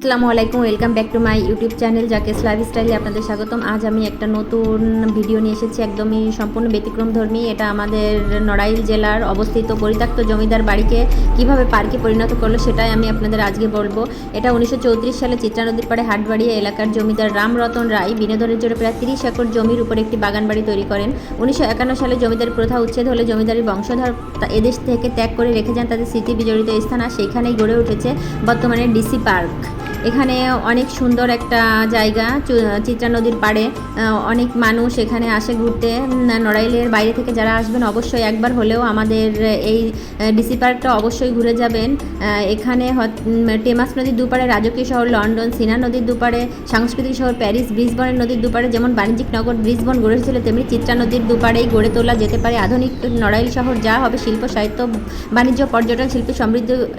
আসসালামু আলাইকুম, welcome back to my YouTube channel জাকেস লাইফস্টাইলে আপনাদের স্বাগতম। আজ আমি একটা নতুন ভিডিও নিয়ে এসেছি, একদমই সম্পূর্ণ ব্যতিক্রমধর্মী। এটা আমাদের নড়াইল জেলার অবস্থিত পরিত্যক্ত জমিদার বাড়িকে কিভাবে পার্কে পরিণত করলো সেটাই আমি আপনাদের আজকে বলবো। এটা 1934 সালে চিত্রা নদীর পাড়ে হাটবাড়িয়া এলাকার জমিদার রামরতন রায় বিনোদনের জন্য প্রায় 30 একর জমির উপর একটি বাগান বাড়ি তৈরি করেন। 1951 সালে জমিদারি প্রথা উচ্ছেদ হলে জমিদারির বংশধর এদেশ থেকে ত্যাগ করে রেখে যান তাদের স্মৃতি বিজড়িত স্থান, আর সেইখানেই গড়ে উঠেছে বর্তমানে ডিসি পার্ক। এখানে অনেক সুন্দর একটা জায়গা, চিত্রা নদীর পাড়ে অনেক মানুষ এখানে আসে ঘুরতে। নড়াইলের বাইরে থেকে যারা আসবেন অবশ্যই একবার হলেও আমাদের এই ডিসি পার্কটা অবশ্যই ঘুরে যাবেন। এখানে টেমাস নদীর দুপারে রাজকীয় শহর লন্ডন, সিনা নদীর দুপারে সাংস্কৃতিক শহর প্যারিস, ব্রিসবনের নদীর দুপারে যেমন বাণিজ্যিক নগর ব্রিসবন গড়ে উঠেছিল, তেমনি চিত্রা নদীর দুপারেই গড়ে তোলা যেতে পারে আধুনিক নড়াইল শহর, যা হবে শিল্প, সাহিত্য, বাণিজ্য, পর্যটন শিল্পে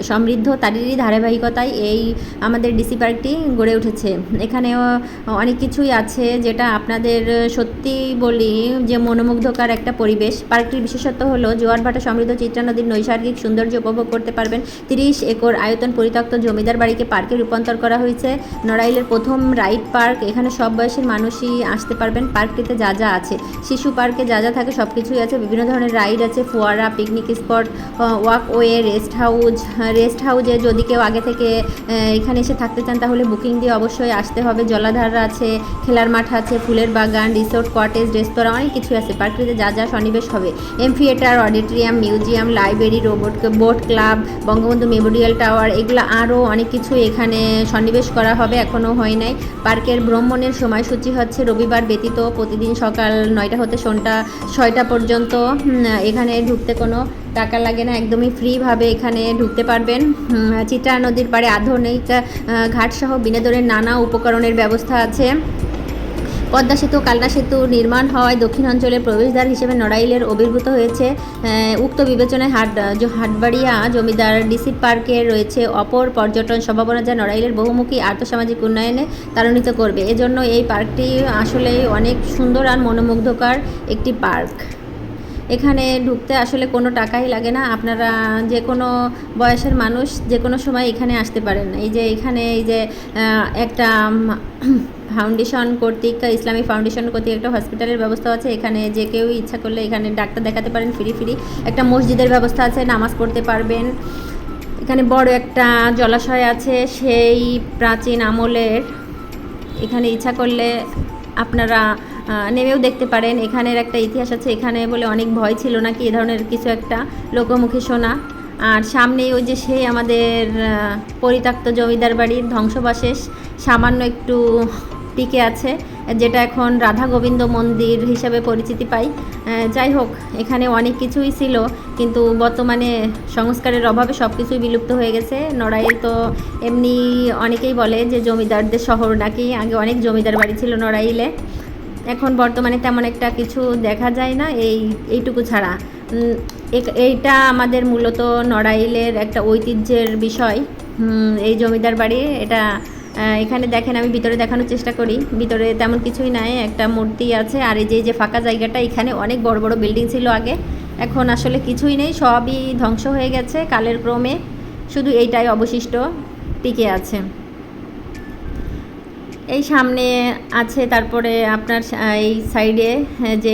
সমৃদ্ধ তারই ধারাবাহিকতায় এই আমাদের ডিসি পার্কটি গড়ে উঠেছে। এখানেও অনেক কিছুই আছে যেটা আপনাদের সত্যি বলি যে মনোমুগ্ধকর একটা পরিবেশ। পার্কটির বিশেষত্ব হলো জোয়ার ভাটা সমৃদ্ধ চিত্রা নদীর নৈসর্গিক সৌন্দর্য উপভোগ করতে পারবেন। 30 একর আয়তন পরিত্যক্ত জমিদার বাড়িকে পার্কে রূপান্তর করা হয়েছে। নড়াইলের প্রথম রাইড পার্ক, এখানে সব বয়সের মানুষই আসতে পারবেন। পার্কটিতে যা যা আছে, শিশু পার্কে যা যা থাকে সব কিছুই আছে। বিভিন্ন ধরনের রাইড আছে, ফোয়ারা, পিকনিক স্পট, ওয়াকওয়ে, রেস্ট হাউজে যদি কেউ আগে থেকে এখানে এসে থাকতে চান তাহলে বুকিং দিয়ে অবশ্যই আসতে হবে। জলাধার আছে, খেলার মাঠ আছে, ফুলের বাগান, রিসোর্ট, কটেজ, রেস্তোরাঁ, অনেক কিছু আছে। পার্কটিতে যা যা সন্নিবেশ হবে, theatre, auditorium, museum, library, boat club, Bangabandhu Memorial tower, এগুলো আরও অনেক কিছু এখানে সন্নিবেশ করা হবে, এখনও হয় নাই। পার্কের ভ্রমণের সময়সূচি হচ্ছে রবিবার ব্যতীত প্রতিদিন সকাল 9টা হতে সন্ধ্যা 6টা পর্যন্ত। এখানে ঢুকতে কোনো টাকা লাগে না, একদমই ফ্রিভাবে এখানে ঢুকতে পারবেন। চিত্রা নদীর পাড়ে আধুনিক ঘাটসহ বিনোদনের নানা উপকরণের ব্যবস্থা আছে। পদ্মা সেতু, কালনা সেতু নির্মাণ হওয়ায় দক্ষিণ অঞ্চলের প্রবেশদ্বার হিসেবে নড়াইলের আবির্ভূত হয়েছে। উক্ত বিবেচনায় হাটবাড়িয়া জমিদার ডিসি পার্কে রয়েছে অপর পর্যটন সম্ভাবনা, যা নড়াইলের বহুমুখী আর্থসামাজিক উন্নয়নে ত্বরান্বিত করবে। এজন্য এই পার্কটি আসলেই অনেক সুন্দর আর মনোমুগ্ধকর একটি পার্ক। এখানে ঢুকতে আসলে কোনো টাকাই লাগে না, আপনারা যে কোনো বয়সের মানুষ যে কোনো সময় এখানে আসতে পারেন। এখানে একটা ফাউন্ডেশন কর্তৃক, ইসলামিক ফাউন্ডেশন কর্তৃক একটা হসপিটালের ব্যবস্থা আছে। এখানে যে কেউ ইচ্ছা করলে এখানে ডাক্তার দেখাতে পারেন ফ্রি। একটা মসজিদের ব্যবস্থা আছে, নামাজ পড়তে পারবেন। এখানে বড় একটা জলাশয় আছে, সেই প্রাচীন আমলের। এখানে ইচ্ছা করলে আপনারা নেমেও দেখতে পারেন। এখানের একটা ইতিহাস আছে, এখানে বলে অনেক ভয় ছিল নাকি, এ ধরনের কিছু একটা লোকমুখে শোনা। আর সামনেই সেই আমাদের পরিত্যক্ত জমিদার বাড়ির ধ্বংসবশেষ সামান্য একটু টিকে আছে, যেটা এখন রাধা গোবিন্দ মন্দির হিসাবে পরিচিতি পায়। যাই হোক, এখানে অনেক কিছুই ছিল, কিন্তু বর্তমানে সংস্কারের অভাবে সব কিছুই বিলুপ্ত হয়ে গেছে। নড়াইল তো এমনি অনেকেই বলে যে জমিদারদের শহর নাকি, আগে অনেক জমিদার বাড়ি ছিল নড়াইলে। এখন বর্তমানে তেমন একটা কিছু দেখা যায় না, এইটুকু ছাড়া। এইটা আমাদের মূলত নড়াইলের একটা ঐতিহ্যের বিষয়, এই জমিদার বাড়ি। এটা এখানে দেখেন, আমি ভিতরে দেখানোর চেষ্টা করি। ভিতরে তেমন কিছুই নাই, একটা মূর্তি আছে। আর এই যে ফাঁকা জায়গাটা, এখানে অনেক বড় বড় বিল্ডিং ছিল আগে, এখন আসলে কিছুই নেই, সবই ধ্বংস হয়ে গেছে কালের ক্রমে। শুধু এইটাই অবশিষ্ট টিকে আছে। এই সামনে আছে, তারপরে আপনার এই সাইডে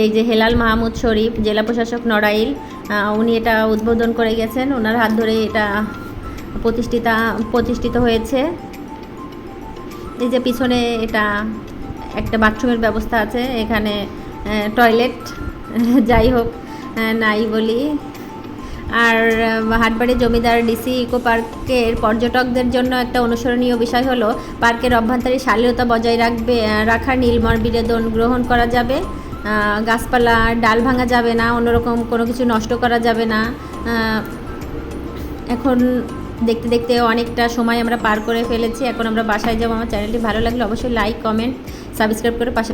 এই যে হেলাল মাহমুদ শরীফ, জেলা প্রশাসক নড়াইল, উনি এটা উদ্বোধন করে গেছেন। ওনার হাত ধরে এটা প্রতিষ্ঠিত হয়েছে। এই যে পিছনে এটা একটা বাথরুমের ব্যবস্থা আছে, এখানে টয়লেট যাই হোক নাই বলি। আর হাটবাড়ি জমিদার ডিসি ইকো পার্কের পর্যটকদের জন্য একটা অনুসরণীয় বিষয় হলো পার্কের অভ্যন্তরে শালীনতা বজায় রাখার নির্মল বিনোদন গ্রহণ করা যাবে। গাছপালা ডাল ভাঙা যাবে না, অন্যরকম কোনো কিছু নষ্ট করা যাবে না। এখন দেখতে দেখতে অনেকটা সময় আমরা পার করে ফেলেছি, এখন আমরা বাসায় যাবো। আমার চ্যানেলটি ভালো লাগলে অবশ্যই লাইক, কমেন্ট, সাবস্ক্রাইব করে পাশে